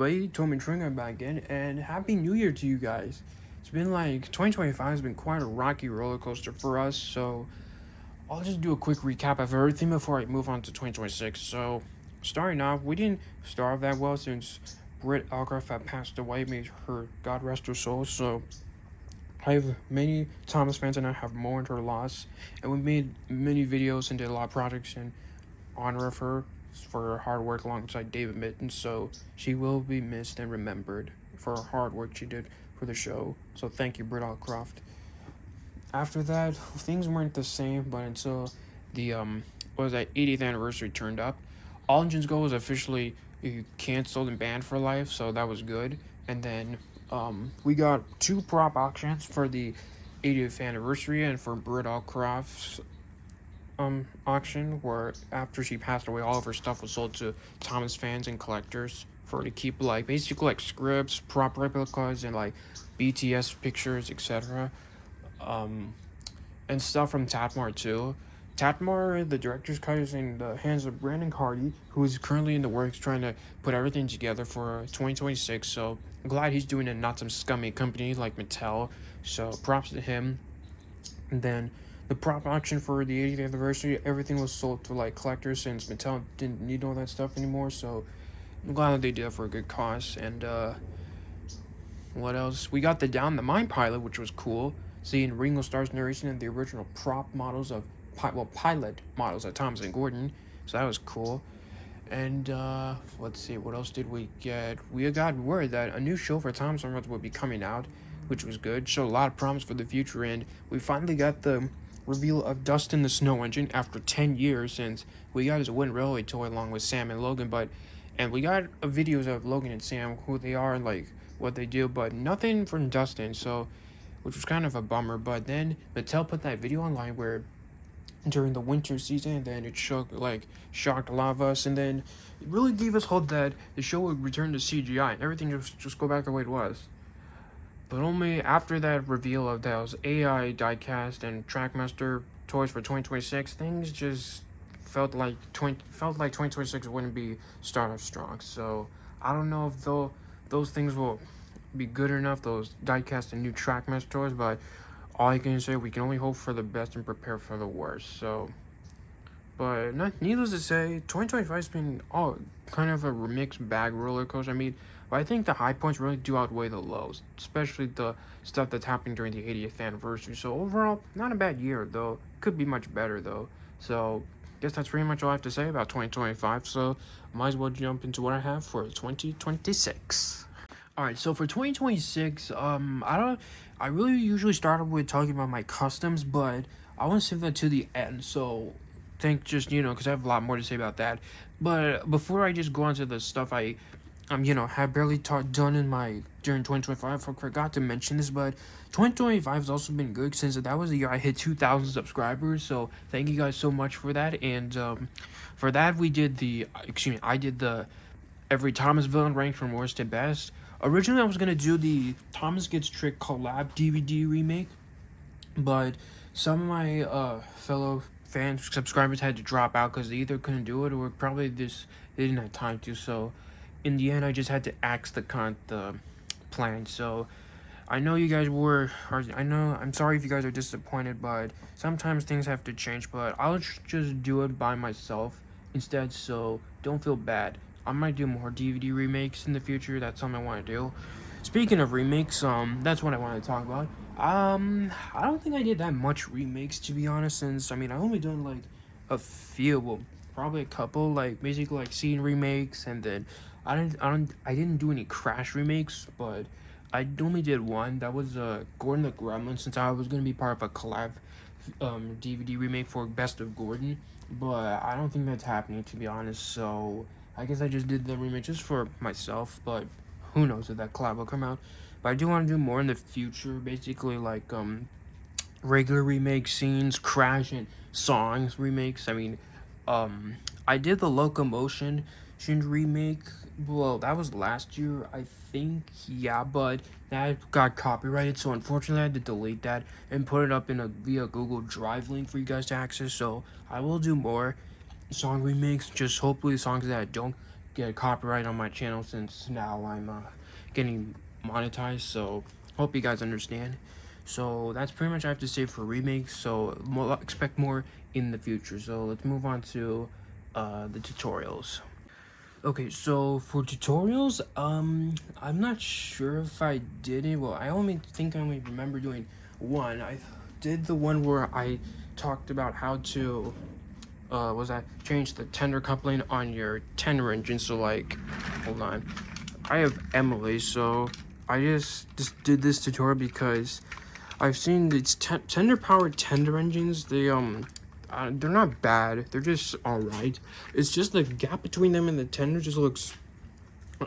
everybody? Tomy back again, and Happy New Year to you guys. It's been like 2025 has been quite a rocky roller coaster for us, so I'll just do a quick recap of everything before I move on to 2026. So, starting off, we didn't start off that well since Britt Alcroft had passed away, made her God rest her soul. So, I have many Thomas fans and I have mourned her loss, and we made many videos and did a lot of projects in honor of her for her hard work alongside David Mittens. So she will be missed and remembered for her hard work she did for the show. So thank you, Britt Alcroft. After that, things weren't the same, but until the 80th anniversary turned up, All Engines Go was officially canceled and banned for life, so that was good. And then we got two prop auctions for the 80th anniversary and for Britt Alcroft's auction, where after she passed away, all of her stuff was sold to Thomas fans and collectors for to keep like basically like scripts, prop replicas, and like BTS pictures, etc. And stuff from Tatmar too. Tatmar, the director's cut, is in the hands of Brandon Hardy, who is currently in the works trying to put everything together for 2026. So I'm glad he's doing it, not some scummy company like Mattel. So props to him. And then the prop auction for the 80th anniversary, everything was sold to like collectors since Mattel didn't need all that stuff anymore. So I'm glad that they did it for a good cause. And what else? We got the Down the Mine pilot, which was cool. Seeing Ringo Starr's narration and the original prop models of pilot models of Thomas and Gordon. So that was cool. And let's see, what else did we get? We got word that a new show for Thomas and Friends would be coming out, which was good. Showed a lot of promise for the future, and we finally got the reveal of Dustin the Snow Engine after 10 years since we got his Wind Railway toy along with Sam and Logan. And we got videos of Logan and Sam, who they are and like what they do, but nothing from Dustin, so which was kind of a bummer. But then Mattel put that video online where during the winter season, and then it shocked a lot of us, and then it really gave us hope that the show would return to CGI and everything just go back the way it was. But only after that reveal of those AI diecast and Trackmaster toys for 2026, things just felt like 2026 wouldn't be starting off strong. So I don't know if those things will be good enough, those diecast and new Trackmaster toys, but all I can say, we can only hope for the best and prepare for the worst. So, but needless to say, 2025 has been all kind of a mixed bag roller coaster. I mean, but I think the high points really do outweigh the lows, especially the stuff that's happening during the 80th anniversary. So overall, not a bad year though. Could be much better though. So, guess that's pretty much all I have to say about 2025. So, might as well jump into what I have for 2026. Alright, so for 2026, I really usually start with talking about my customs, but I want to save that to the end, so because I have a lot more to say about that. But before I just go on to the stuff I have barely done during 2025, I forgot to mention this, but 2025 has also been good since that was the year I hit 2,000 subscribers, so thank you guys so much for that. And for that, I did the every Thomas villain ranked from worst to best. Originally, I was going to do the Thomas Gets Tricked collab DVD remake, but some of my fellow fans, subscribers had to drop out because they either couldn't do it or probably they didn't have time to. So, in the end, I just had to axe the plan. So, I know you guys I'm sorry if you guys are disappointed, but sometimes things have to change. But I'll just do it by myself instead, so don't feel bad. I might do more DVD remakes in the future. That's something I want to do. Speaking of remakes, that's what I want to talk about. I don't think I did that much remakes, to be honest, since I only done like a few, well, probably a couple, like basically like scene remakes, and then I didn't do any Crash remakes, but I only did one. That was Gordon the Gremlin, since I was gonna be part of a collab DVD remake for Best of Gordon, but I don't think that's happening, to be honest. So I guess I just did the remake just for myself, but who knows if that collab will come out. But I do want to do more in the future, basically like regular remake scenes, Crash and songs remakes. I did the Locomotion remake. Well, that was last year, I think. Yeah, but that got copyrighted, so unfortunately I had to delete that and put it up via Google Drive link for you guys to access. So I will do more song remakes, just hopefully songs that don't get copyright on my channel since now I'm getting monetized. So hope you guys understand. So that's pretty much I have to say for remakes. So expect more in the future. So let's move on to the tutorials. Okay, so for tutorials, I'm not sure if I did it. Well, I only remember doing one. I did the one where I talked about how to was that change the tender coupling on your tender engine. So like, hold on, I have Emily, so I just did this tutorial because I've seen these tender powered tender engines. They're not bad. They're just alright. It's just the gap between them and the tender just looks,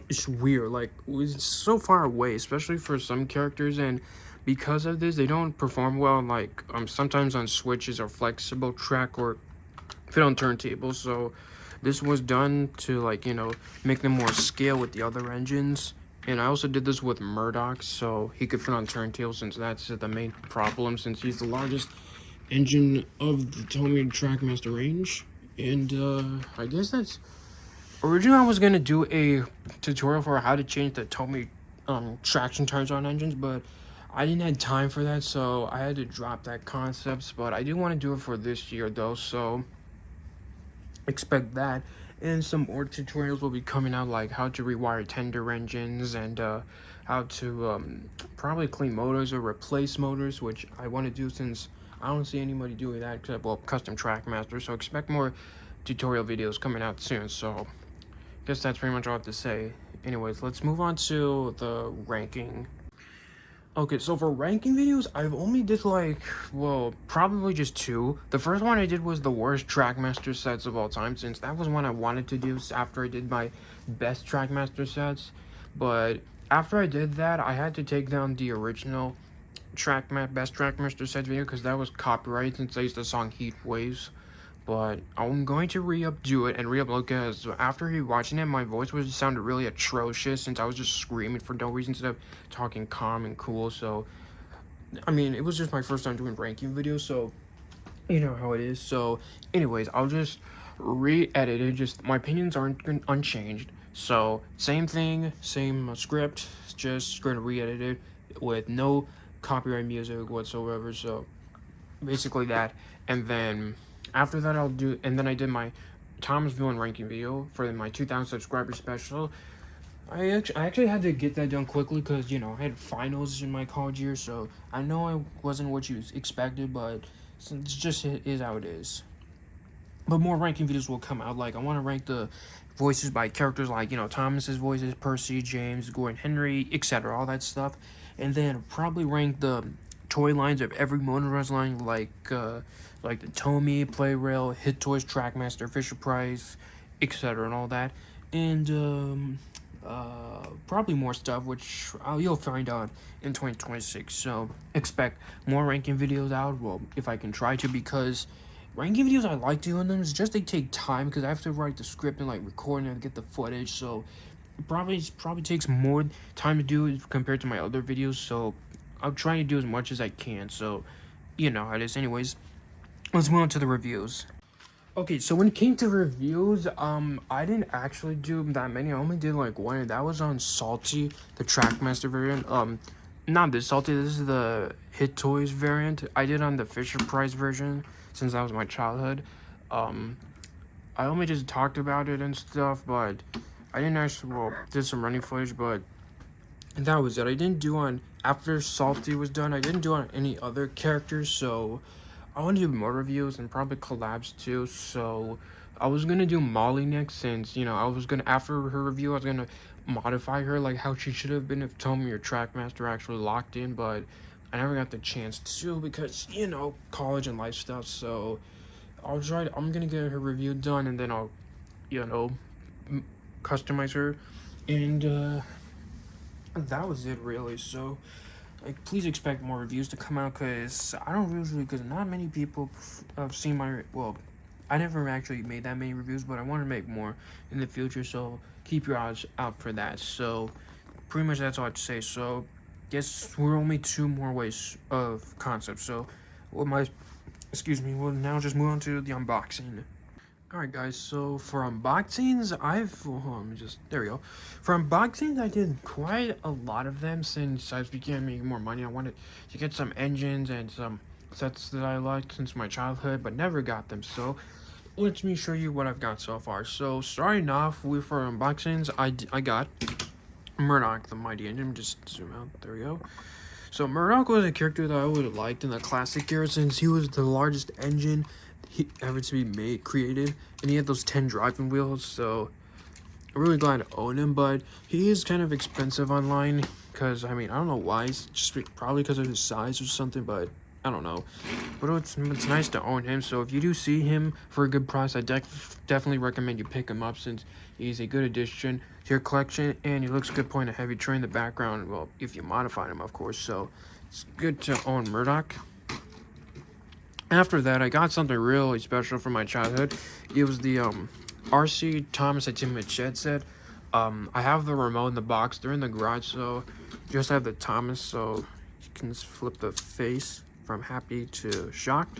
it's weird. Like it's so far away, especially for some characters, and because of this, they don't perform well. Like sometimes on switches or flexible track or fit on turntables. So this was done to, like, you know, make them more scale with the other engines. And I also did this with Murdoch, so he could fit on turntables, since that's the main problem, since he's the largest engine of the Tomy Trackmaster range. And I guess that's... Originally, I was going to do a tutorial for how to change the Tomy traction tires on engines, but I didn't have time for that, so I had to drop that concept. But I do want to do it for this year, though, so expect that. And some more tutorials will be coming out, like how to rewire tender engines and how to probably clean motors or replace motors, which I want to do since I don't see anybody doing that except, well, custom Trackmaster. So expect more tutorial videos coming out soon. So I guess that's pretty much all I have to say. Anyways, let's move on to the ranking. Okay, so for ranking videos, I've only did like, well, probably just two. The first one I did was the worst Trackmaster sets of all time, since that was one I wanted to do after I did my best Trackmaster sets. But after I did that, I had to take down the original best Trackmaster sets video because that was copyrighted since I used the song Heat Waves. But I'm going to re-updo it and re-upload, because after watching it, my voice sounded really atrocious since I was just screaming for no reason instead of talking calm and cool. So, I mean, it was just my first time doing ranking videos, so you know how it is. So, anyways, I'll just re-edit it. Just my opinions aren't unchanged. So, same thing, same script, just going to re-edit it with no copyright music whatsoever. So, basically that, and then after that and then I did my Tom's villain ranking video for my 2,000 subscriber special. I actually had to get that done quickly because, you know, I had finals in my college year, so I know I wasn't what you expected, but it's just is how it is. But more ranking videos will come out. Like, I want to rank the voices by characters, like, you know, Thomas's voices, Percy, James, Gordon, Henry, etc., all that stuff. And then probably rank the toy lines of every motorized line, like the Tomy, Plarail, Hit Toys, Trackmaster, Fisher Price, etc., and all that. And probably more stuff, which you'll find out in 2026. So expect more ranking videos out. Well, if I can try to, because ranking videos, I like doing them. It's just they take time because I have to write the script and like record and get the footage. So it probably takes more time to do it compared to my other videos. So I'll try to do as much as I can. So you know how it is. Anyways, let's move on to the reviews. Okay, so when it came to reviews, I didn't actually do that many. I only did like one, and that was on Salty, the Trackmaster variant. Not this Salty, this is the Hit Toys variant. I did on the Fisher Price version, since that was my childhood. I only just talked about it and stuff, but I didn't actually, well, did some running footage, but that was it. I didn't do on, after Salty was done, I didn't do on any other characters, so I want to do more reviews and probably collabs too. So I was gonna do Molly next, since, you know, I was gonna, after her review, I was gonna modify her like how she should have been if Tomy or Trackmaster actually locked in, but I never got the chance to because, you know, college and life stuff. So I'm gonna get her review done, and then I'll, you know, customize her, and that was it really. So like, please expect more reviews to come out, because I don't usually, because not many people have seen my, well, I never actually made that many reviews, but I want to make more in the future, so keep your eyes out for that. So pretty much that's all I have to say. So guess we're only two more ways of concepts. So we'll now just move on to the unboxing. Alright guys, so for unboxings, there we go. For unboxings, I did quite a lot of them since I began making more money. I wanted to get some engines and some sets that I liked since my childhood, but never got them. So let me show you what I've got so far. So starting off with for unboxings, I got Murdoch, the Mighty Engine. Just zoom out, there we go. So Murdoch was a character that I would have liked in the classic era since he was the largest engine ever to be created, and he had those 10 driving wheels, so I'm really glad to own him, but he is kind of expensive online, because, I mean, I don't know why, it's just probably because of his size or something, but I don't know. But it's nice to own him, so if you do see him for a good price, I definitely recommend you pick him up, since he's a good addition to your collection, and he looks good playing a heavy train in the background, well, if you modify him, of course, so it's good to own Murdoch. After that, I got something really special from my childhood. It was the RC Thomas Ultimate Shed set. I have the remote in the box. They're in the garage, so just have the Thomas, so you can flip the face from happy to shocked.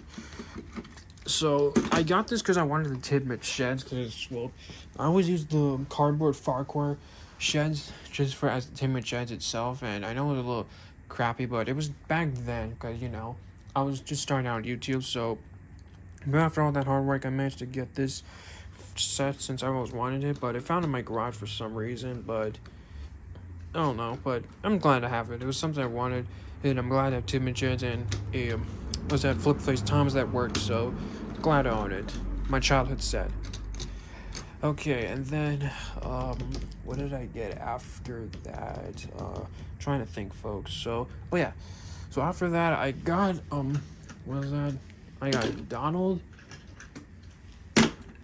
So I got this because I wanted the Tidbit sheds, because, well, I always use the cardboard Farquhar sheds just for as the Tidbit sheds itself, and I know it was a little crappy, but it was back then, because, you know, I was just starting out on YouTube, so but after all that hard work, I managed to get this set since I always wanted it, but it found in my garage for some reason, but I don't know, but I'm glad to have it. It was something I wanted, and I'm glad to have Tidbit sheds and a was that flip face Tom's that worked, so glad to own it. My childhood set. Okay, and then what did I get after that? Trying to think, folks. So oh yeah, so after that I got what was that? I got Donald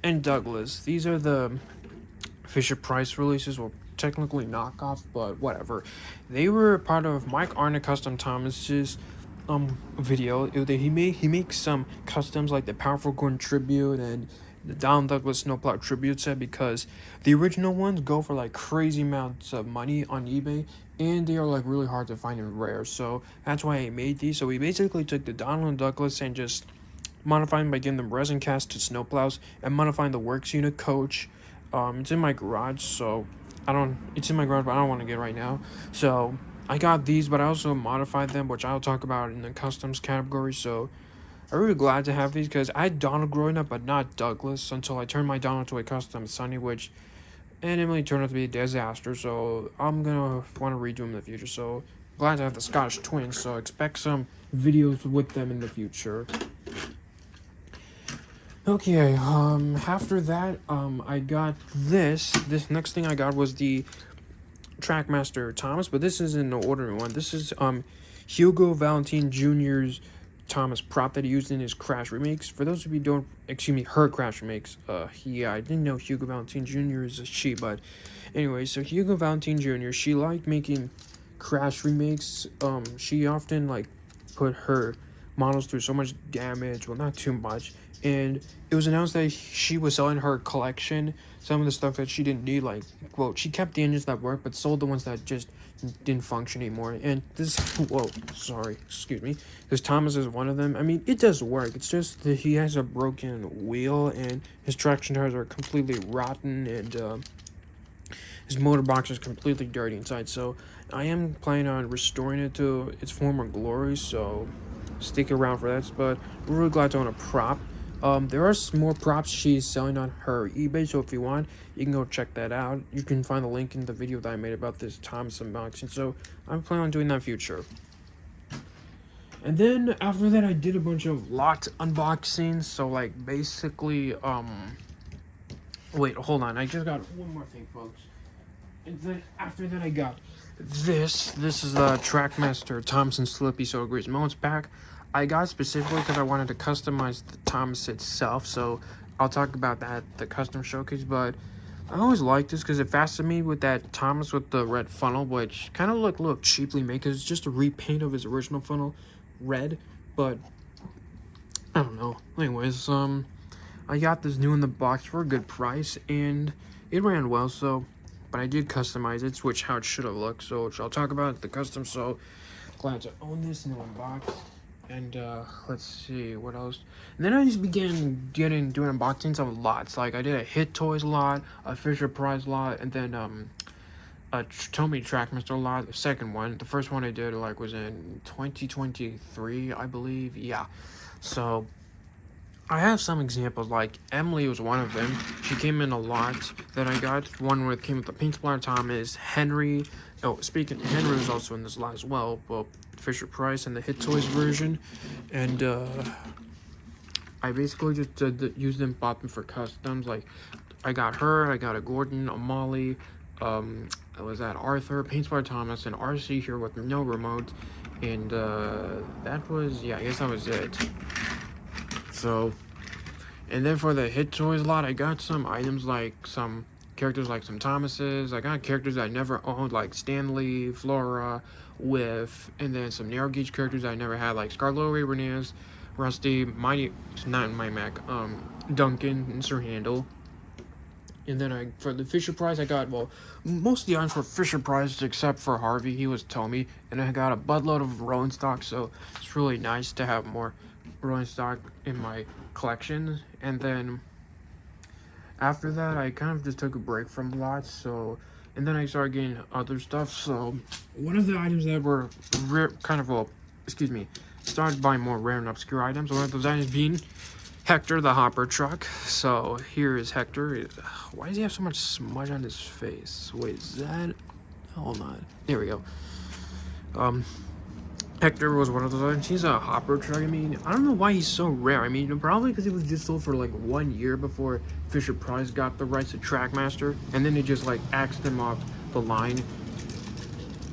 and Douglas. These are the Fisher Price releases, well, technically knockoff, but whatever. They were part of Mike Arnott Custom Thomas's video. He makes some customs like the Powerful Gordon Tribute and the Donald Douglas Snowplow Tribute set, because the original ones go for like crazy amounts of money on eBay, and they are like really hard to find and rare, so that's why I made these. So we basically took the Donald and Douglas and just modified them by giving them resin cast to snowplows and modifying the works unit coach. It's in my garage, so it's in my garage, but I don't want to get it right now. So I got these, but I also modified them, which I'll talk about in the customs category. So I'm really glad to have these, because I had Donald growing up, but not Douglas, until I turned my Donald to a custom Sunny, which randomly turned out to be a disaster. So I'm gonna want to redo them in the future. So glad to have the Scottish twins. So expect some videos with them in the future. Okay, after that, I got this next thing I got was the Trackmaster Thomas, but this is in the order one. This is, Hugo Valentin Jr.'s Thomas prop that he used in his Crash remakes. For those of you who don't, excuse me, her Crash remakes, yeah, I didn't know Hugo Valentin Jr. is a she, but anyway, so Hugo Valentin Jr., she liked making Crash remakes. She often, like, put her models through so much damage, well, not too much, and it was announced that she was selling her collection, some of the stuff that she didn't need, like, well, she kept the engines that worked, but sold the ones that just didn't function anymore. And this, excuse me, this Thomas is one of them. I mean, it does work, it's just that he has a broken wheel, and his traction tires are completely rotten, and his motor box is completely dirty inside. So I am planning on restoring it to its former glory, so stick around for that. But we're really glad to own a prop. There are some more props she's selling on her eBay, so if you want, you can go check that out. You can find the link in the video that I made about this Thomas unboxing, so I'm planning on doing that in the future. And then after that, I did a bunch of lot unboxings, so like basically, wait, hold on, I just got one more thing, folks. And then after that, I got this is the Trackmaster Thompson Slippy So Agrees Moments pack. I got specifically because I wanted to customize the Thomas itself, so I'll talk about that the custom showcase. But I always liked this because it fascinated me with that Thomas with the red funnel, which kind of looked a little cheaply made because it's just a repaint of his original funnel red, but I don't know. Anyways, I got this new in the box for a good price, and it ran well, so, but I did customize it, which how it should have looked, so which I'll talk about the custom. So glad to own this new box. And let's see what else. And then I just began doing unboxings of lots. Like I did a Hit Toys lot, a Fisher Price lot, and then a Tomy Trackmaster lot. The second one, the first one I did like was in 2023, I believe. Yeah. So I have some examples. Like Emily was one of them. She came in a lot that I got. One where it came with the Paint Splatter Thomas, Henry. Oh, speaking, Henry was also in this lot as well. Well, Fisher Price and the Hit Toys version, and I basically just used them, bought them for customs. Like I got her, I got a Gordon, a Molly, I was at Arthur, Paint Splatter Thomas, and RC here with no remote, and that was, yeah, I guess that was it. So, and then for the Hit Toys lot, I got some items like some characters like some Thomases. I got characters I never owned like Stanley, Flora, Whiff, and then some narrow gauge characters I never had like Scarlet Renez, Rusty, Mighty, not my Mac, Duncan, and Sir Handle. And then for the Fisher Prize, I got, well, most of the items were Fisher Prize except for Harvey. He was Tomy. And I got a buttload of rolling stock, so it's really nice to have more rolling stock in my collection. And then after that, I kind of just took a break from lots, so, and then I started getting other stuff. So one of the items that were rare, kind of, well, excuse me, started buying more rare and obscure items. One of those items being Hector the Hopper Truck. So here is Hector. Why does he have so much smudge on his face? Wait, is that? Hold on. There we go. Hector was one of those items. He's a hopper truck. I mean, I don't know why he's so rare. I mean, probably because he was just sold for like 1 year before Fisher Price got the rights to Trackmaster, and then they just like axed him off the line.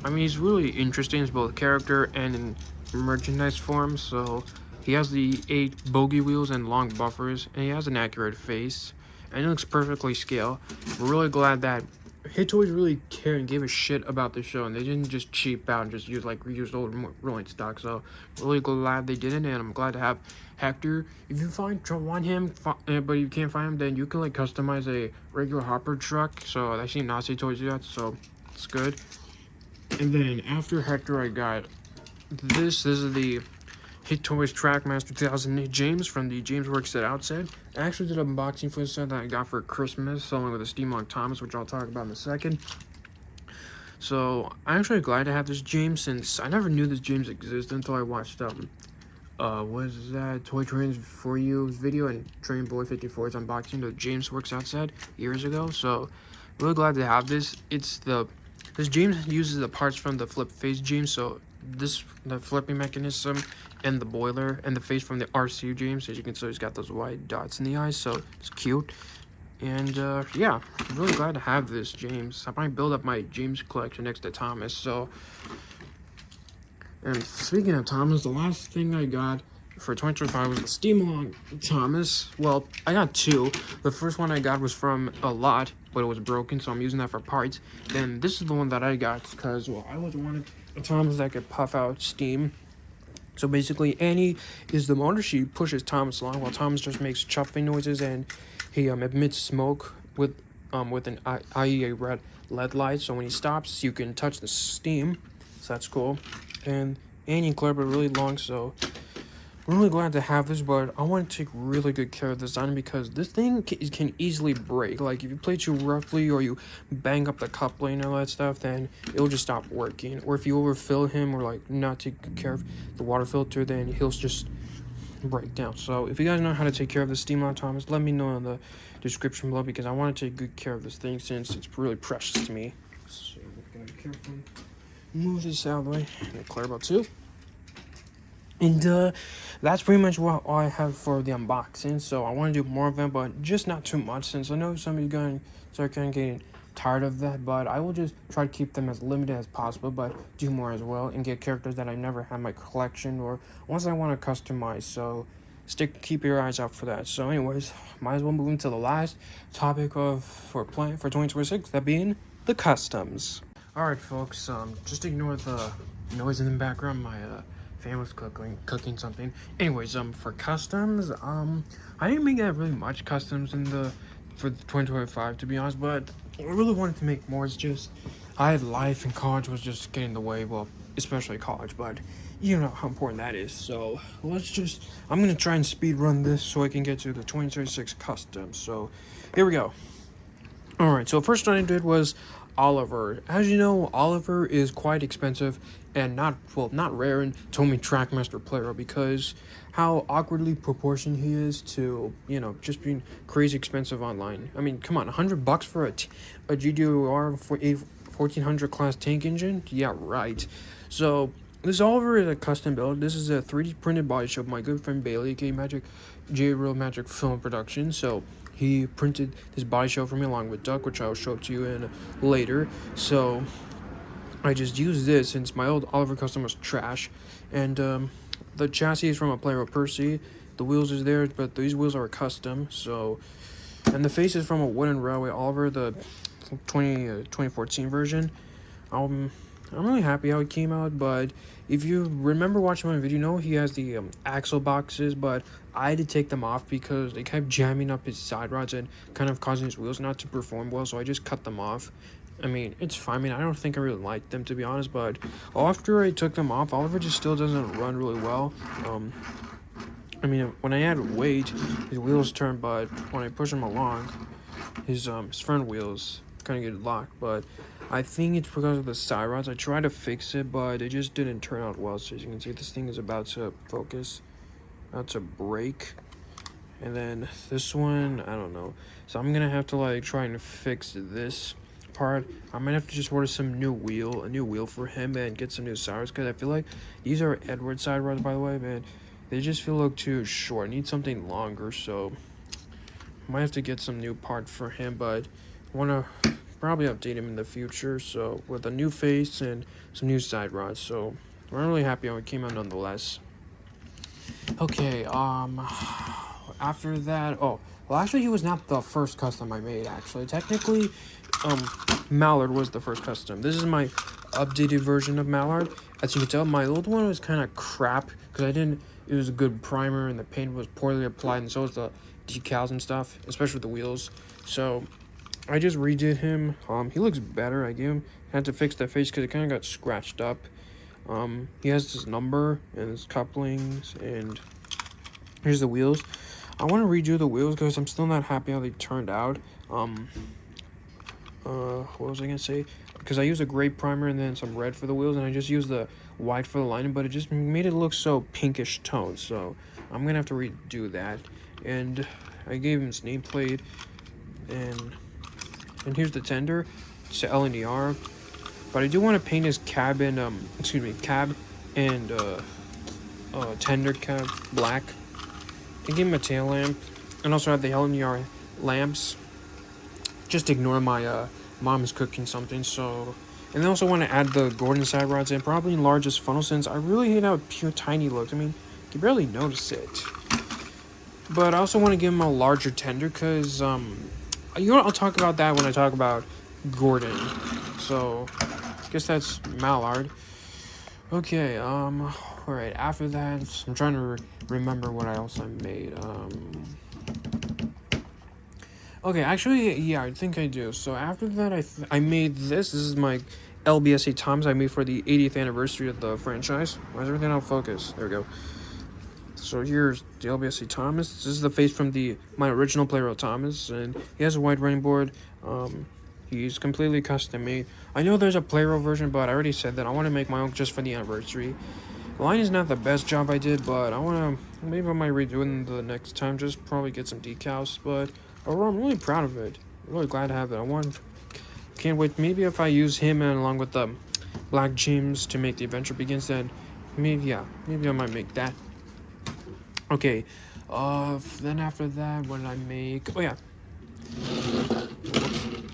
I mean, he's really interesting as both character and in merchandise form. So he has the 8 bogey wheels and long buffers, and he has an accurate face, and he looks perfectly scale. We're really glad that Hit Toys really cared and gave a shit about the show, and they didn't just cheap out and just use like reused old rolling stock. So really glad they did it, and I'm glad to have Hector. If you want him, but you can't find him, then you can like customize a regular hopper truck. So I seen Nazi Toys do that, so it's good. And then after Hector, I got this. This is the Hit Toys Trackmaster 2008 James from the James Works at Outset. I actually did an unboxing for this set that I got for Christmas, along with a Steampunk Thomas, which I'll talk about in a second. So I'm actually glad to have this James, since I never knew this James existed until I watched was that Toy Trains for You's video and Train Boy 54's unboxing the James Works Outside years ago. So really glad to have this. This James uses the parts from the flip face James, so the flipping mechanism and the boiler and the face from the RC James. As you can see, he's got those white dots in the eyes, so it's cute. And yeah, I'm really glad to have this James. I might build up my James collection next to Thomas. So, and speaking of Thomas, the last thing I got for 2025 was the Steampunk Thomas. Well, I got 2. The first one I got was from a lot, but it was broken, so I'm using that for parts. Then this is the one that I got because, well, I always wanted a Thomas that could puff out steam. So basically, Annie is the motor. She pushes Thomas along, while Thomas just makes chuffing noises, and he emits smoke with an IEA red LED light. So when he stops, you can touch the steam. So that's cool. And Annie and Claire are really long, so I'm really glad to have this, but I want to take really good care of this item because this thing can easily break. Like, if you play too roughly or you bang up the coupling and all that stuff, then it'll just stop working. Or if you overfill him or, like, not take good care of the water filter, then he'll just break down. So, if you guys know how to take care of the Steampunk Thomas, let me know in the description below because I want to take good care of this thing since it's really precious to me. So, we're going to carefully move this out of the way. And clear about 2. And that's pretty much what all I have for the unboxing. So I want to do more of them, but just not too much, since I know some of you guys are kind of getting tired of that. But I will just try to keep them as limited as possible, but do more as well and get characters that I never had in my collection or ones I want to customize. So keep your eyes out for that. So anyways, might as well move into the last topic for 2026, that being the customs. All right, folks. Just ignore the noise in the background. My fan was cooking something. Anyways, for customs, I didn't make that really much customs for 2025, to be honest, but I really wanted to make more. It's just I had life and college was just getting in the way. Well, especially college, but you know how important that is. So I'm gonna try and speed run this so I can get to the 2036 custom. So here we go. All right, so first one I did was Oliver. As you know, Oliver is quite expensive and not rare in Tomy Trackmaster Plarail because how awkwardly proportioned he is to, you know, just being crazy expensive online. I mean, come on, $100 for a GDOR for a 1400 class tank engine? Yeah, right. So this Oliver is a custom build. This is a 3D printed body shop of my good friend Bailey, aka Real Magic Film Production. So he printed this body shell for me along with Duck, which I'll show to you in later. So I just used this since my old Oliver custom was trash. And the chassis is from a Plarail Percy. The wheels is there, but these wheels are custom. So, and the face is from a Wooden Railway Oliver, the 2014 version. I'm really happy how it came out, but if you remember watching my video, you know he has the axle boxes, but I had to take them off because they kept jamming up his side rods and kind of causing his wheels not to perform well, so I just cut them off. I mean, it's fine. I mean, I don't think I really like them, to be honest, but after I took them off, Oliver just still doesn't run really well. I mean, when I add weight, his wheels turn, but when I push him along, his front wheels kind of get locked, but I think it's because of the side rods. I tried to fix it, but it just didn't turn out well. So as you can see, this thing is about to focus, about to break. And then this one, I don't know. So I'm gonna have to like try and fix this part. I might have to just order a new wheel for him and get some new side rods, because I feel like these are Edward side rods, by the way, man. They just feel like too short. I need something longer, so I might have to get some new part for him, but I wanna probably update him in the future, so with a new face and some new side rods. So I'm really happy how it came out nonetheless. Okay, after that, well actually he was not the first custom I made. Actually, technically Mallard was the first custom. This is my updated version of Mallard. As you can tell, my old one was kind of crap because it was a good primer and the paint was poorly applied, and so was the decals and stuff, especially the wheels. So I just redid him. He looks better. I had to fix that face because it kind of got scratched up. He has this number and his couplings, and here's the wheels. I want to redo the wheels because I'm still not happy how they turned out. What was I gonna say? Because I used a gray primer and then some red for the wheels, and I just used the white for the lining, but it just made it look so pinkish toned. So I'm gonna have to redo that. And I gave him his nameplate, and here's the tender. It's a LNER, but I do want to paint his cab and cab and tender cab black, and give him a tail lamp, and also have the LNER lamps. Just ignore my mom's cooking something. So, and I also want to add the Gordon side rods and probably enlarge his funnel, since I really hate how pure tiny looks. I mean, you can barely notice it. But I also want to give him a larger tender because you know what, I'll talk about that when I talk about Gordon. So I guess that's Mallard. Okay, alright, after that, I'm trying to remember what else I made. Okay, actually, yeah, I think I do. So after that, I made this. This is my LBSA Toms I made for the 80th anniversary of the franchise. Why is everything out of focus? There we go. So here's the LBSA Thomas. This is the face from my original Plarail Thomas, and he has a wide running board. He's completely custom made. I know there's a Plarail version, but I already said that I want to make my own just for the anniversary. The line is not the best job I did, but maybe I might redo it the next time, just probably get some decals. But overall, I'm really proud of it. I'm really glad to have it. Can't wait. Maybe if I use him and along with the Black Gems to make the adventure begins, then maybe I might make that. Okay, then after that, what did I make? Oh yeah.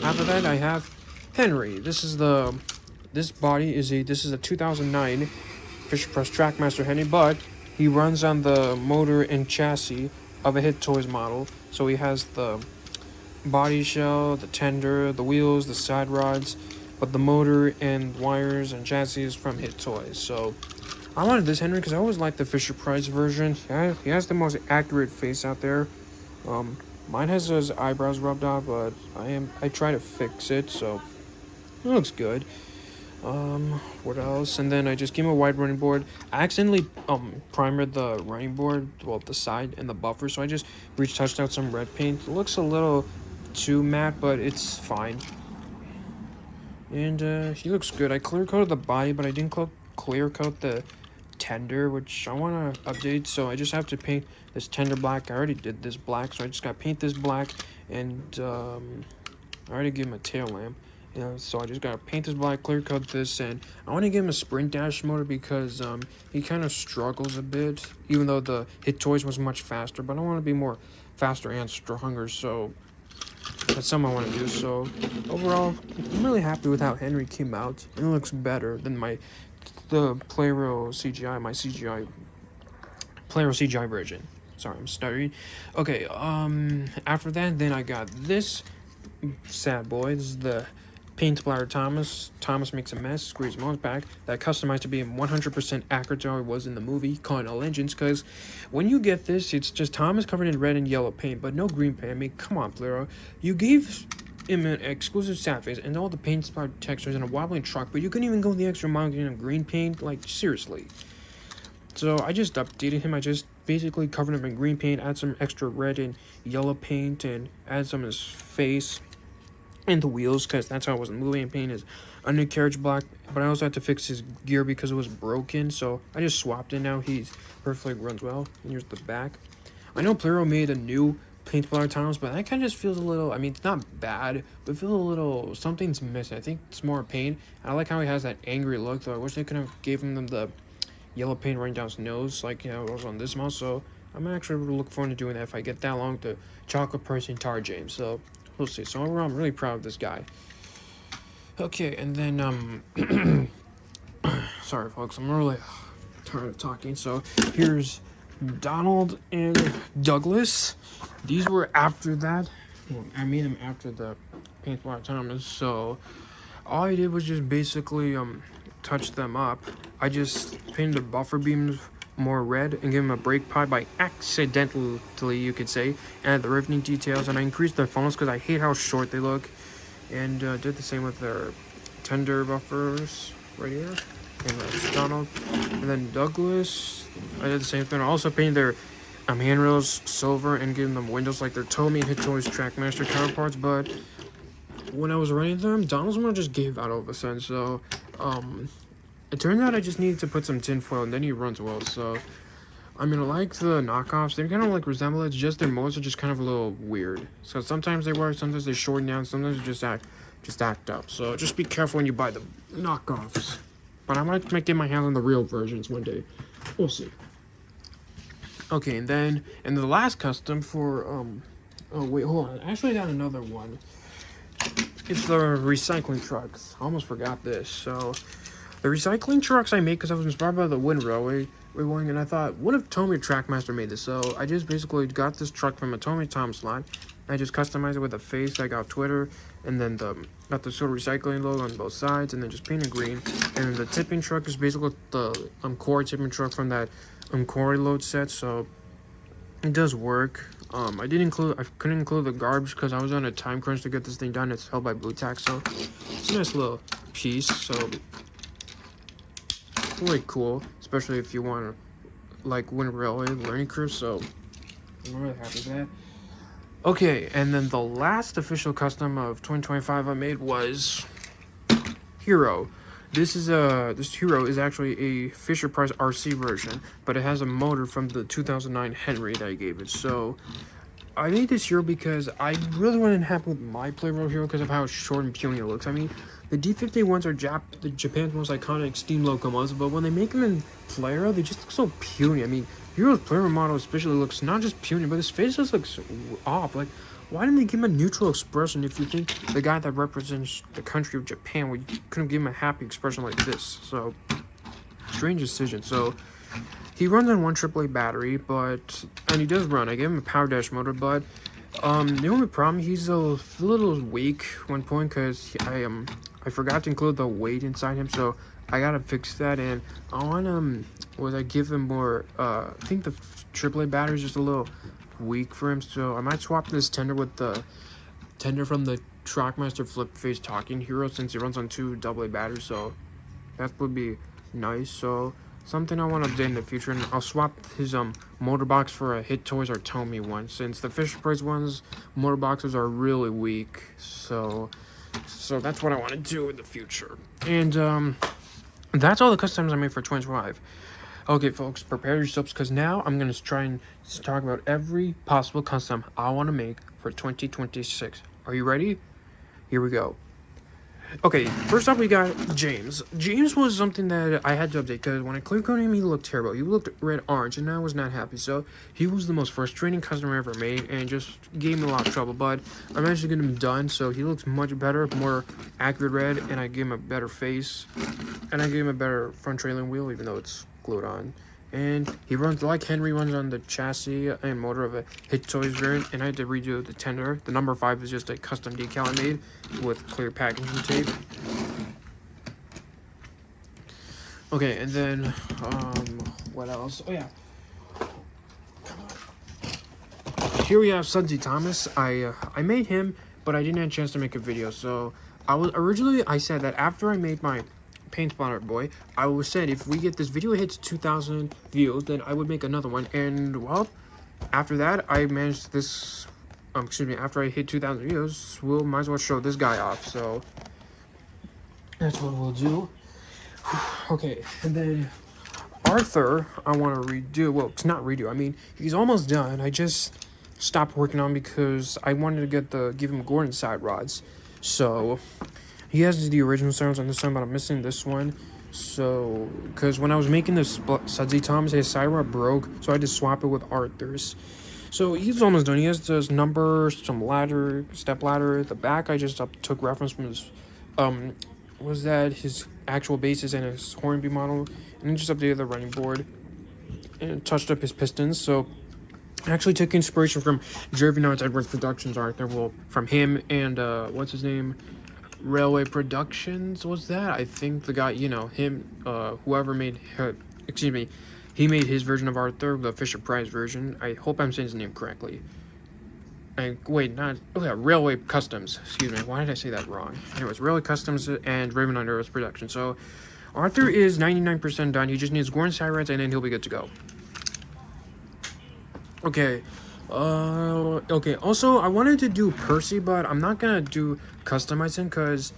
After that, I have Henry. This is a 2009 Fisher Press Trackmaster Henry, but he runs on the motor and chassis of a Hit Toys model. So he has the body shell, the tender, the wheels, the side rods, but the motor and wires and chassis is from Hit Toys. So I wanted this Henry because I always liked the Fisher Price version. He has the most accurate face out there. Mine has his eyebrows rubbed off, but I try to fix it, so it looks good. What else? And then I just gave him a wide running board. I accidentally primered the running board, well, the side and the buffer, so I just retouched out some red paint. It looks a little too matte, but it's fine. And he looks good. I clear coated the body, but I didn't clear coat the tender, which I want to update, so I just have to paint this tender black. I already did this black, so I just got to paint this black, and I already gave him a tail lamp. So I just gotta paint this black, clear coat this, and I want to give him a sprint dash motor because he kind of struggles a bit, even though the Hit Toys was much faster, but I want to be more faster and stronger, so that's something I want to do. So overall, I'm really happy with how Henry came out. It looks better than the Plarail CGI, my CGI Plarail CGI version. Sorry, I'm stuttering. Okay, after that, then I got this sad boy. This is the Paint Splatter Thomas. Thomas makes a mess, screws Mo's back. That customized to be 100% accurate to how it was in the movie, calling all engines, because when you get this, it's just Thomas covered in red and yellow paint, but no green paint. I mean, come on, Plarail. You gave him an exclusive sad face and all the paint splatter textures and a wobbling truck, but you couldn't even go the extra mile getting him green paint? Like, seriously. So I just updated him. I just basically covered him in green paint, add some extra red and yellow paint, and add some of his face and the wheels, because that's how I wasn't moving, and paint his undercarriage black. But I also had to fix his gear because it was broken, so I just swapped it. Now he's perfectly runs well. And here's the back. I know Plarail made a new paint splatter tiles, but that kind of just feels a little, I mean, it's not bad, but it feels a little, something's missing. I think it's more paint. I like how he has that angry look, though. I wish they could have gave him the yellow paint running down his nose, like, you know, it was on this mouse. So I'm actually look forward to doing that if I get that long to chocolate person Tar James. So we'll see. So overall, I'm really proud of this guy. Okay, and then sorry folks, I'm really tired of talking. So here's Donald and Douglas. These were after that. Well, I made them after the paint splatter Thomas. So all I did was just basically touch them up. I just painted the buffer beams more red and give them a brake pad by accidentally, you could say, and the riveting details, and I increased their funnels because I hate how short they look, and did the same with their tender buffers right here. And that's Donald. And then Douglas, I did the same thing. I also painted their handrails silver and giving them windows like their Tomy and Hit Toys Trackmaster counterparts, but when I was running them, Donald's one just gave out all of a sudden, so it turned out I just needed to put some tinfoil, and then he runs well. So I mean, I like the knockoffs. They kind of like resemble it. It's just their modes are just kind of a little weird. So sometimes they work, sometimes they shorten down, sometimes they just act up. So just be careful when you buy the knockoffs. But I might get my hand on the real versions one day. We'll see. Okay, and then the last custom for oh wait, hold on. Actually, I got another one. It's the recycling trucks. I almost forgot this. So the recycling trucks I made because I was inspired by the Wind Railway Rewing, and I thought, what if Tomy Trackmaster made this? So I just basically got this truck from a Tomy Tom slot. I just customized it with a face that I got off Twitter, and then got the sort of recycling logo on both sides, and then just painted green. And then the tipping truck is basically the core tipping truck from that quarry load set, so it does work. I couldn't include the garbage because I was on a time crunch to get this thing done. It's held by Blue Tack, so it's a nice little piece. So really cool, especially if you want to like Wind Railway learning curve. So I'm really happy with that. Okay, and then the last official custom of 2025 I made was Hero. This Hero is actually a Fisher Price RC version, but it has a motor from the 2009 Henry that I gave it. So I made this Hero because I really wasn't happy with my Plarail Hero because of how short and puny it looks. I mean, the D51s are Japan's most iconic steam locomotives, but when they make them in Plarail, they just look so puny. I mean, Hero's Plarail model especially looks not just puny, but his face just looks off. Like, why didn't they give him a neutral expression if you think the guy that represents the country of Japan, well, you couldn't give him a happy expression like this? So, strange decision. So, he runs on one AAA battery, and he does run. I gave him a power dash motor, but the only problem, he's a little weak one point because I forgot to include the weight inside him, so I gotta fix that. And I want I give him more. I think the AAA battery is just a little weak for him, so I might swap this tender with the tender from the Trackmaster Flip Face Talking Hero since he runs on two AA batteries. So That would be nice. So something I want to update in the future, and I'll swap his motor box for a Hit Toys or Tomy one, since the Fisher Price ones motor boxes are really weak. So that's what I want to do in the future. And that's all the customs I made for 2025. Okay, folks, prepare yourselves, because now I'm going to try and talk about every possible custom I want to make for 2026. Are you ready? Here we go. Okay, first up we got James. James was something that I had to update, because when I clear coated him, he looked terrible. He looked red-orange, and I was not happy. So he was the most frustrating customer I ever made, and just gave me a lot of trouble. But I managed to get him done, so he looks much better, more accurate red, and I gave him a better face. And I gave him a better front trailing wheel, even though it's glued on. And he runs like Henry runs on the chassis and motor of a Hit Toys variant, and I had to redo the tender. The number 5 is just a custom decal I made with clear packaging tape. Okay, and then what else? Oh yeah, here we have Sudsy Thomas. I made him, but I didn't have a chance to make a video. So I said that after I made my paint spotter boy, I was said if we get this video hits 2,000 views, then I would make another one. And well, after that, I managed this. After I hit 2,000 views, we'll might as well show this guy off. So that's what we'll do. Okay, and then Arthur, I want to redo. Well, it's not redo. I mean, he's almost done. I just stopped working on because I wanted to give him Gordon side rods. So he has the original sounds on this one, but I'm missing this one. So, because when I was making this Sudsy Thomas, his side rod broke, so I had to swap it with Arthur's. So he's almost done. He has this number, some ladder, step ladder. At the back, I just took reference from his, his actual bases and his Hornby model, and then just updated the running board and touched up his pistons. So I actually took inspiration from Jerry Nard's Edwards Productions Arthur. Well, from him and what's his name? Railway Productions was that? I think the guy, whoever made her, he made his version of Arthur, the Fisher Price version. I hope I'm saying his name correctly. Railway Customs. Excuse me, why did I say that wrong? Anyways, Railway Customs and Raven Underwood's production. So Arthur is 99% done. He just needs Gordon Sirens, and then he'll be good to go. Okay. Okay. Also, I wanted to do Percy, but I'm not gonna do customizing because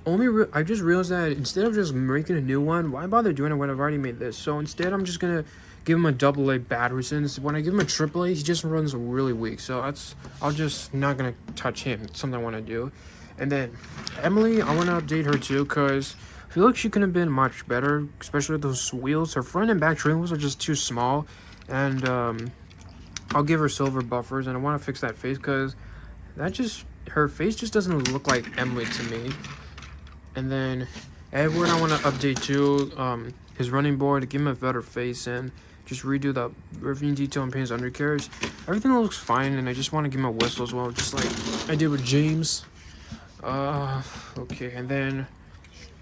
I just realized that instead of just making a new one, why bother doing it when I've already made this? So instead, I'm just gonna give him a AA battery, since when I give him a AAA, he just runs really weak. So I'll just not gonna touch him. It's something I want to do. And then Emily, I want to update her too because I feel like she could have been much better, especially with those wheels. Her front and back trailing wheels are just too small, and I'll give her silver buffers, and I want to fix that face because her face just doesn't look like Emily to me. And then Edward, I want to update too, his running board, to give him a better face and just redo the ravine detail and paint his undercarriage. Everything looks fine, and I just want to give him a whistle as well, just like I did with James. Okay, and then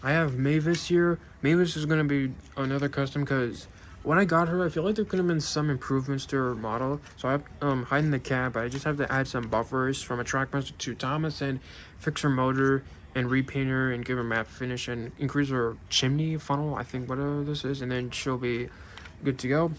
I have Mavis here. Mavis is going to be another custom because when I got her, I feel like there could have been some improvements to her model. So I have hiding the cab, but I just have to add some buffers from a Trackmaster to Thomas and fix her motor and repaint her and give her matte finish and increase her chimney funnel, I think whatever this is, and then she'll be good to go.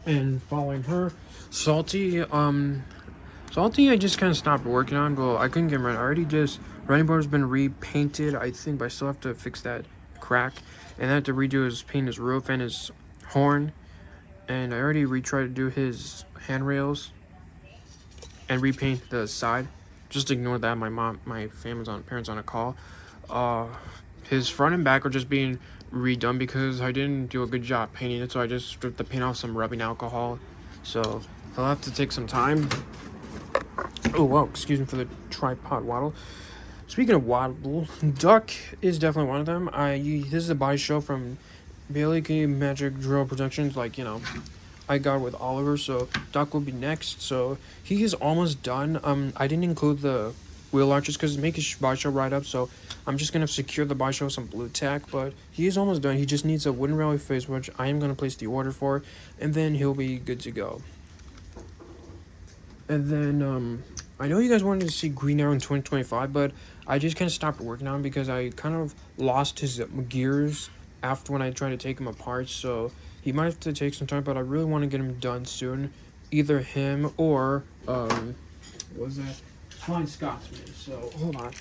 And following her, Salty, I just kind of stopped working on. Well, I couldn't get him right. Running board has been repainted, I think, but I still have to fix that crack. And I have to paint his roof and his horn. And I already tried to do his handrails and repaint the side. Just ignore that. My parents on a call. His front and back are just being redone because I didn't do a good job painting it. So I just stripped the paint off some rubbing alcohol. So I'll have to take some time. Oh, wow, excuse me for the tripod waddle. Speaking of waddle, Duck is definitely one of them. This is a body show from Bailey K Magic Drill Productions, I got with Oliver, so Duck will be next. So he is almost done. I didn't include the wheel arches because make his body show right up, so I'm just gonna secure the body show with some blue tack, but he is almost done. He just needs a wooden railway face, which I am gonna place the order for, and then he'll be good to go. And then I know you guys wanted to see Green Arrow in 2025, but I just kind of stopped working on him because I kind of lost his gears after when I tried to take him apart. So he might have to take some time, but I really want to get him done soon. Either him or what was that? Flying Scotsman. So hold on.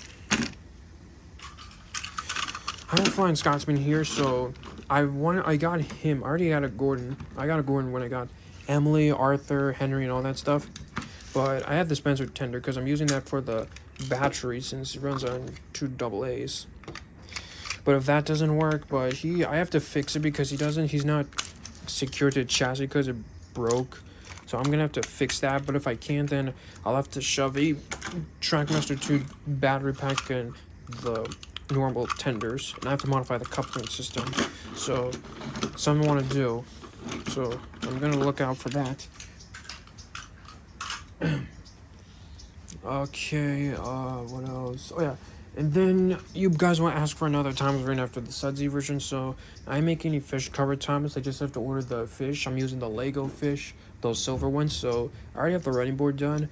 I have a Flying Scotsman here, so I got him. I already had a Gordon. I got a Gordon when I got Emily, Arthur, Henry, and all that stuff. But I have the Spencer Tender because I'm using that for the battery since it runs on 2 AA's. But if that doesn't work, I have to fix it because he's not secured to the chassis because it broke. So I'm gonna have to fix that. But if I can't, then I'll have to shove a Trackmaster 2 battery pack in the normal tenders, and I have to modify the coupling system. So something I want to do. So I'm gonna look out for that. Okay, what else? Oh yeah, and then you guys want to ask for another Thomas right after the Sudsy version, so I ain't making any fish cover Thomas. I just have to order the fish. I'm using the Lego fish, those silver ones, so I already have the running board done.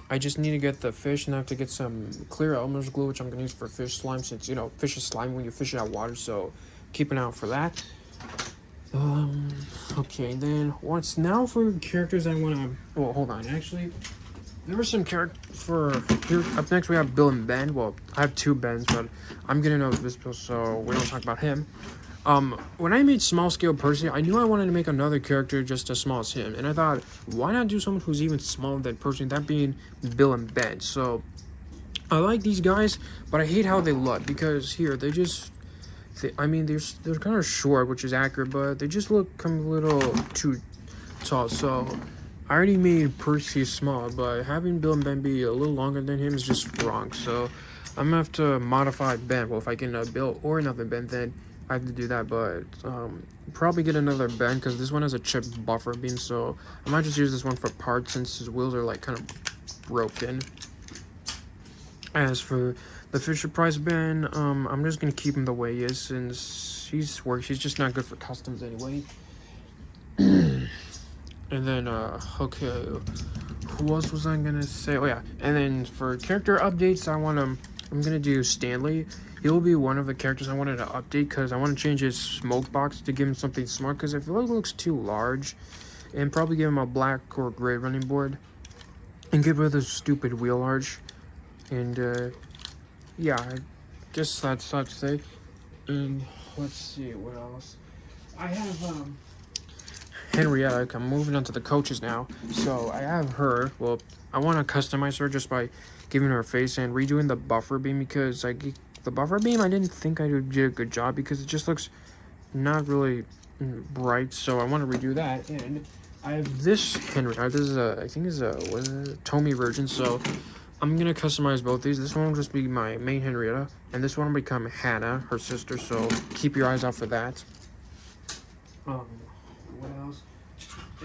I just need to get the fish, and I have to get some clear Elmer's glue, which I'm going to use for fish slime, since, you know, fish is slime when you fish out water, so keep an eye out for that. Okay, then, now for characters I want to, well, hold on, actually, there were some characters here, up next we have Bill and Ben. Well, I have 2 Bens, but I'm getting over this Bill, so we don't talk about him. When I made Small Scale Percy, I knew I wanted to make another character just as small as him, and I thought, why not do someone who's even smaller than Percy, that being Bill and Ben. So, I like these guys, but I hate how they look, because here, they're kind of short, which is accurate, but they just look a little too tall, so I already made Percy small, but having Bill and Ben be a little longer than him is just wrong, so I'm gonna have to modify Ben. Well, if I can Bill or another Ben, then I have to do that, but probably get another Ben because this one has a chip buffer beam, so I might just use this one for parts since his wheels are like kind of broken. As for the Fisher Price Ben, I'm just gonna keep him the way he is since he's just not good for customs anyway. And then okay, who else was I gonna say? Oh yeah, and then for character updates, I'm gonna do Stanley. He'll be one of the characters I wanted to update because I want to change his smoke box to give him something smart because I feel like it looks too large, and probably give him a black or gray running board and get rid of the stupid wheel arch. And yeah, I guess that's all to say. And let's see what else. I have Henrietta. I'm moving on to the coaches now. So I have her. Well, I want to customize her just by giving her a face and redoing the buffer beam because the buffer beam I didn't think I did a good job because it just looks not really bright. So I want to redo that. And I have this Henrietta. This is I think is a Tomy version. So I'm gonna customize both these. This one will just be my main Henrietta, and this one will become Hannah, her sister. So keep your eyes out for that. What else?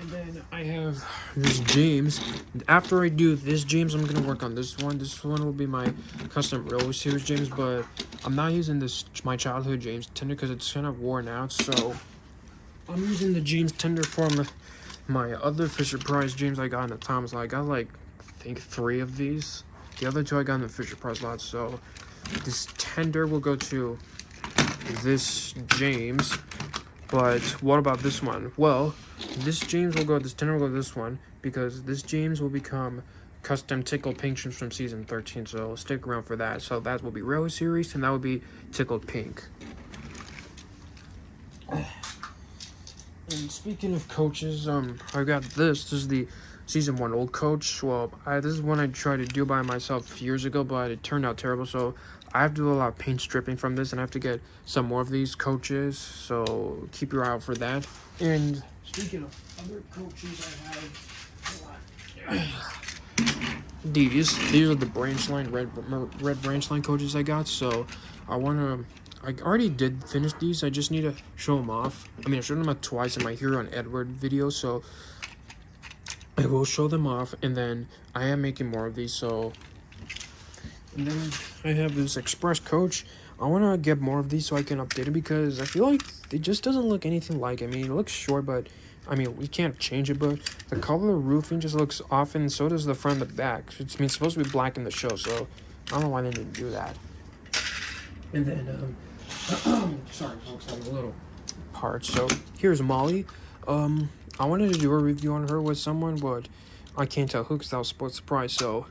And then I have this James. After I do this James, I'm gonna work on this one. This one will be my custom Railway Series James, but I'm not using this my childhood James Tender because it's kind of worn out. So I'm using the James Tender from my other Fisher Price James I got in the Thomas. I got like I think 3 of these. The other 2 I got in the Fisher Price lot. So this Tender will go to this James. But what about this one? Well, this Tender will go to this one because this James will become custom Tickled Pink from season 13. So stick around for that. So that will be Railway Series, and that will be Tickled Pink. And speaking of coaches, I got this. This is the season 1 old coach. Well, this is one I tried to do by myself years ago, but it turned out terrible. So I have to do a lot of paint stripping from this, and I have to get some more of these coaches. So keep your eye out for that. And speaking of other coaches, I have these are the branch line red branch line coaches I got. So I already did finish these. I just need to show them off. I mean, I showed them off twice in my Hero on Edward video, so I will show them off, and then I am making more of these. So, and then I have this Express coach. I want to get more of these so I can update it because I feel like it just doesn't look anything like. I mean, it looks short, but I mean, we can't change it. But the color of the roofing just looks off, and so does the front and the back. It's supposed to be black in the show, so I don't know why they didn't do that. And then, sorry folks, I'm a little parched. So here's Molly. I wanted to do a review on her with someone, but I can't tell who because that was a surprise. So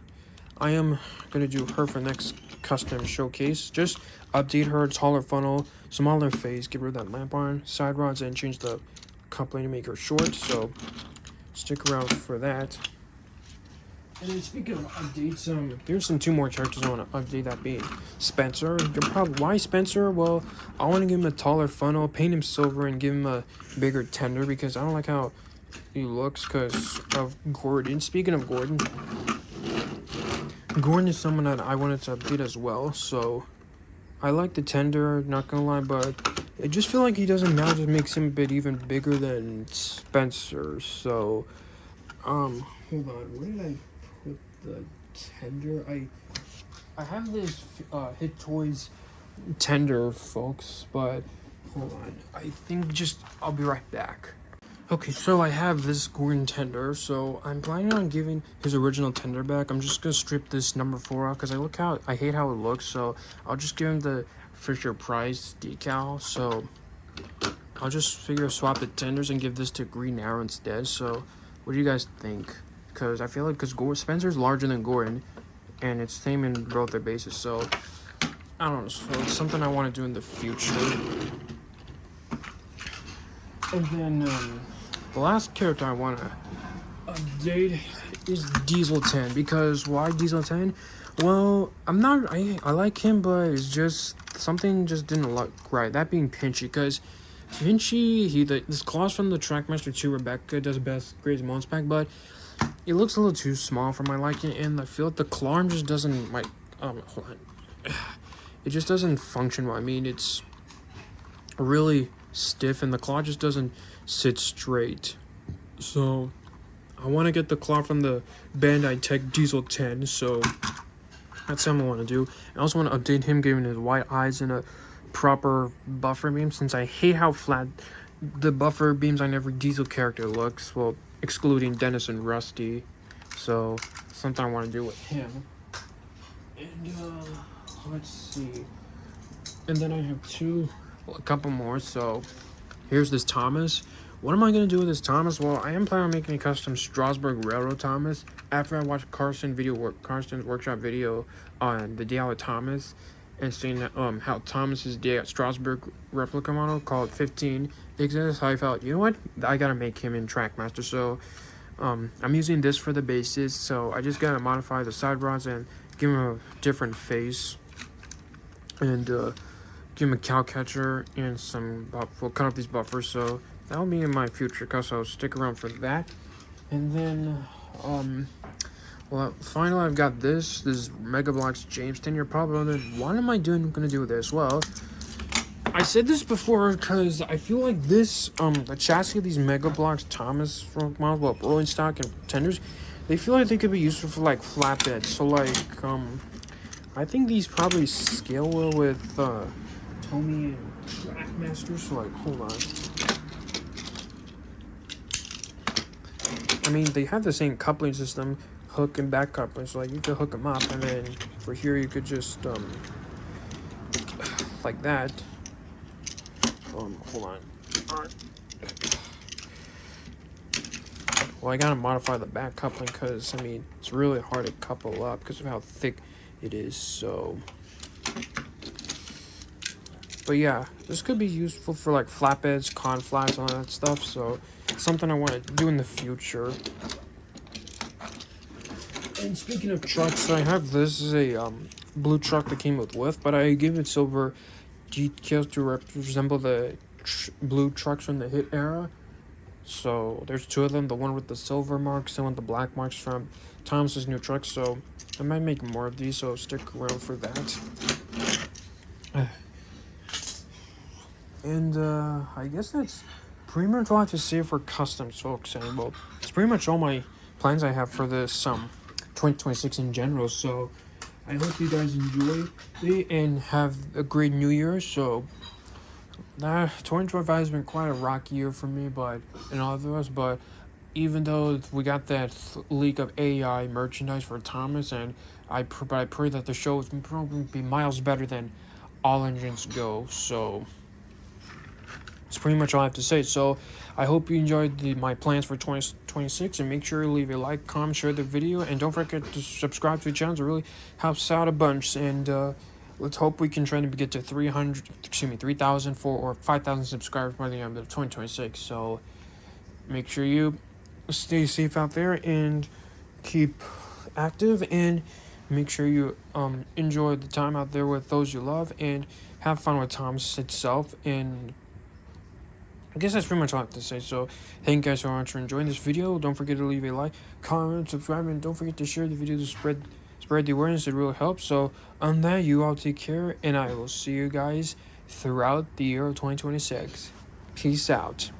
I am gonna do her for next custom showcase. Just update her, taller funnel, smaller face, give her that lamp on, side rods, and change the coupling to make her short. So stick around for that. And then speaking of updates, there's two more characters I want to update, that being Spencer. You're probably, why Spencer? Well, I want to give him a taller funnel, paint him silver, and give him a bigger tender because I don't like how he looks because of Gordon. Speaking of Gordon, Gordon is someone that I wanted to update as well. So I like the tender, not gonna lie, but I just feel like he doesn't now just makes him a bit even bigger than Spencer. So hold on, where did I put the tender? I have this Hit Toys tender, folks, but hold on. I think I'll be right back. Okay, so I have this Gordon tender, so I'm planning on giving his original tender back. I'm just gonna strip this number 4 out because I hate how it looks, so I'll just give him the Fisher Price decal. So I'll just swap the tenders and give this to Green Arrow instead. So what do you guys think? Because I feel like Spencer's larger than Gordon, and it's same in both their bases. So I don't know. So it's something I want to do in the future. And then the last character I want to update is Diesel 10. Because why Diesel 10? Well, I like him, but it's just something just didn't look right. That being Pinchy, because Pinchy, this claws from the Trackmaster 2 Rebecca does best greatest moments pack, but it looks a little too small for my liking, and I feel like the claw arm just doesn't hold on. It just doesn't function well. I mean, it's really stiff, and the claw just doesn't sit straight. So I want to get the claw from the Bandai Tech Diesel 10. So that's something I want to do. I also want to update him, giving his white eyes and a proper buffer beam, since I hate how flat the buffer beams on every Diesel character looks. Well, excluding Dennis and Rusty. So something I want to do with him. And let's see. And then I have a couple more. So here's this Thomas. What am I going to do with this Thomas? Well, I am planning on making a custom Strasbourg Railroad Thomas after I watch Carson's workshop video on the DIY Thomas and seeing how Thomas's Strasbourg replica model called 15 exists. I felt, you know what, I gotta make him in Trackmaster. So I'm using this for the bases. So I just gotta modify the side rods and give him a different face and give him a cow catcher and we'll cut off these buffers. So that'll be in my future cut, so stick around for that. And then well, finally I've got this Mega Bloks Jamestown. You're probably wondering, what am I gonna do with this? Well, I said this before because I feel like this the chassis of these Mega Bloks Thomas models, rolling stock and tenders, they feel like they could be useful for like flatbeds. So like I think these probably scale well with Tomy and Trackmaster. So like, hold on. I mean, they have the same coupling system, hook and back coupling, so like you could hook them up, and then for here you could just like that. Hold on. Well, I gotta modify the back coupling because I mean it's really hard to couple up because of how thick it is. So, but yeah, this could be useful for like flatbeds, conflats, and all that stuff. So something I want to do in the future. And speaking of trucks, I have this is a blue truck that came with, but I gave it silver details to resemble the blue trucks from the Hit era. So there's two of them, the one with the silver marks and one with the black marks from Thomas's new truck. So I might make more of these, so stick around for that. And I guess that's pretty much all I have to say for customs, folks. And well, it's pretty much all my plans I have for this 2026 in general. So I hope you guys enjoy it and have a great new year. So 2025 has been quite a rocky year for me, and all of us, but even though we got that leak of AI merchandise for Thomas, and But I pray that the show is probably be miles better than All Engines Go. So that's pretty much all I have to say. So I hope you enjoyed my plans for 2026, and make sure to leave a like, comment, share the video, and don't forget to subscribe to the channel. It really helps out a bunch. And let's hope we can try to get to 3,000 or 5,000 subscribers by the end of 2026. So make sure you stay safe out there and keep active, and make sure you enjoy the time out there with those you love, and have fun with Tom's itself. And I guess that's pretty much all I have to say. So thank you guys so much for enjoying this video. Don't forget to leave a like, comment, subscribe, and don't forget to share the video to spread the awareness. It really helps. So on that, you all take care, and I will see you guys throughout the year of 2026. Peace out.